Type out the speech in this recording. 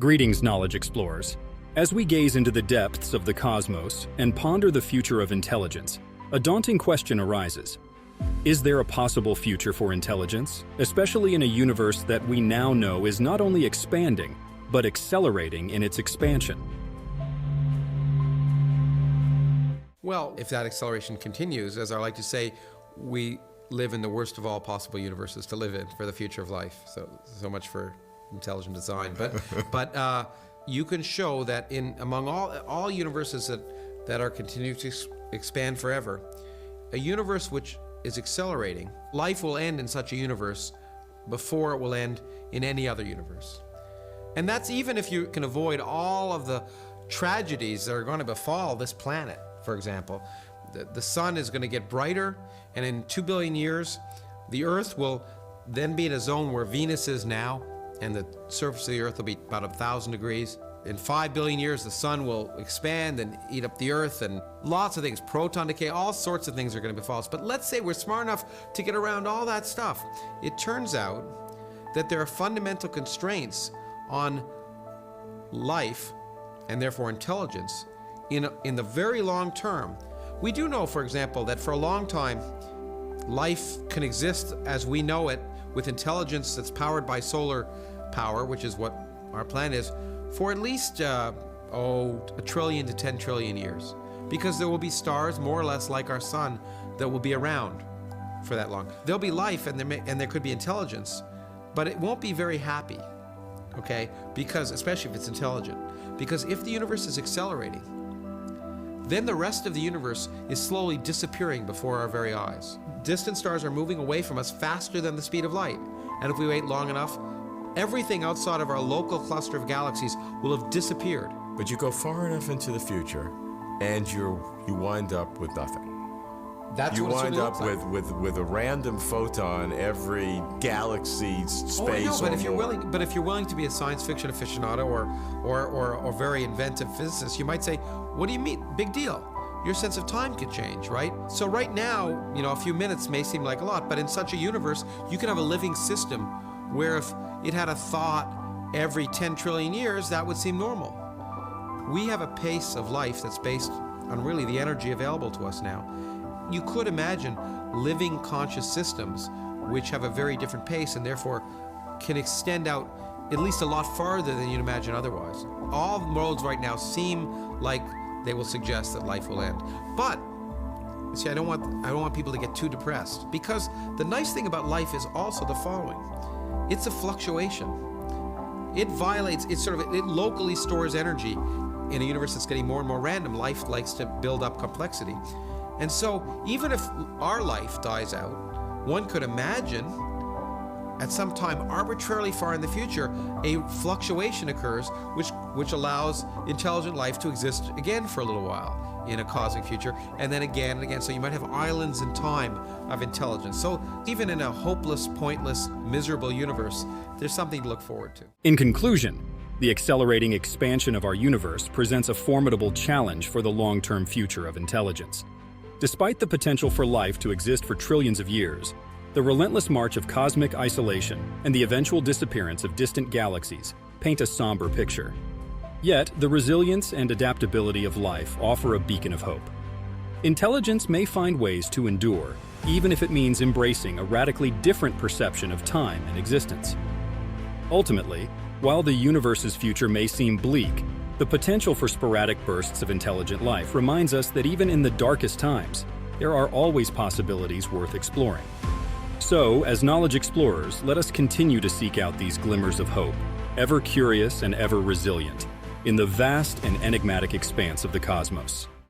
Greetings, knowledge explorers. As we gaze into the depths of the cosmos and ponder the future of intelligence, a daunting question arises. Is there a possible future for intelligence, especially in a universe that we now know is not only expanding, but accelerating in its expansion? Well, if that acceleration continues, as I like to say, we live in the worst of all possible universes to live in for the future of life. So much for intelligent design. But you can show that among all universes that are continuing to expand forever, a universe which is accelerating, life will end in such a universe before it will end in any other universe. And that's even if you can avoid all of the tragedies that are going to befall this planet. For example, the sun is going to get brighter, and in 2 billion years, the Earth will then be in a zone where Venus is now, and the surface of the Earth will be about 1,000 degrees. In 5 billion years, the sun will expand and eat up the Earth, and lots of things, proton decay, all sorts of things are going to befall us. But let's say we're smart enough to get around all that stuff. It turns out that there are fundamental constraints on life, and therefore intelligence, in the very long term. We do know, for example, that for a long time, life can exist as we know it with intelligence that's powered by solar power, which is what our planet is, for at least, 1 trillion to 10 trillion years. Because there will be stars more or less like our sun that will be around for that long. There'll be life and there could be intelligence, but it won't be very happy, okay? Because, especially if it's intelligent. Because if the universe is accelerating, then the rest of the universe is slowly disappearing before our very eyes. Distant stars are moving away from us faster than the speed of light. And if we wait long enough, everything outside of our local cluster of galaxies will have disappeared. But you go far enough into the future, and you wind up with nothing. That's you what wind it up looks like. with a random photon every galaxy, space. Oh, I know, but or if you're more. willing, to be a science fiction aficionado or very inventive physicist, you might say, "What do you mean? Big deal. Your sense of time could change, right?" So right now, a few minutes may seem like a lot, but in such a universe, you can have a living system where if it had a thought every 10 trillion years, that would seem normal. We have a pace of life that's based on really the energy available to us now. You could imagine living conscious systems which have a very different pace and therefore can extend out at least a lot farther than you'd imagine otherwise. All roads right now seem like they will suggest that life will end. But see, I don't want people to get too depressed, because the nice thing about life is also the following. It's a fluctuation. It locally stores energy in a universe that's getting more and more random. Life likes to build up complexity. And so even if our life dies out, one could imagine at some time arbitrarily far in the future, a fluctuation occurs which allows intelligent life to exist again for a little while in a cosmic future, and then again and again. So you might have islands in time of intelligence. So even in a hopeless, pointless, miserable universe, there's something to look forward to. In conclusion, the accelerating expansion of our universe presents a formidable challenge for the long-term future of intelligence. Despite the potential for life to exist for trillions of years, the relentless march of cosmic isolation and the eventual disappearance of distant galaxies paint a somber picture. Yet, the resilience and adaptability of life offer a beacon of hope. Intelligence may find ways to endure, even if it means embracing a radically different perception of time and existence. Ultimately, while the universe's future may seem bleak, the potential for sporadic bursts of intelligent life reminds us that even in the darkest times, there are always possibilities worth exploring. So, as knowledge explorers, let us continue to seek out these glimmers of hope, ever curious and ever resilient, in the vast and enigmatic expanse of the cosmos.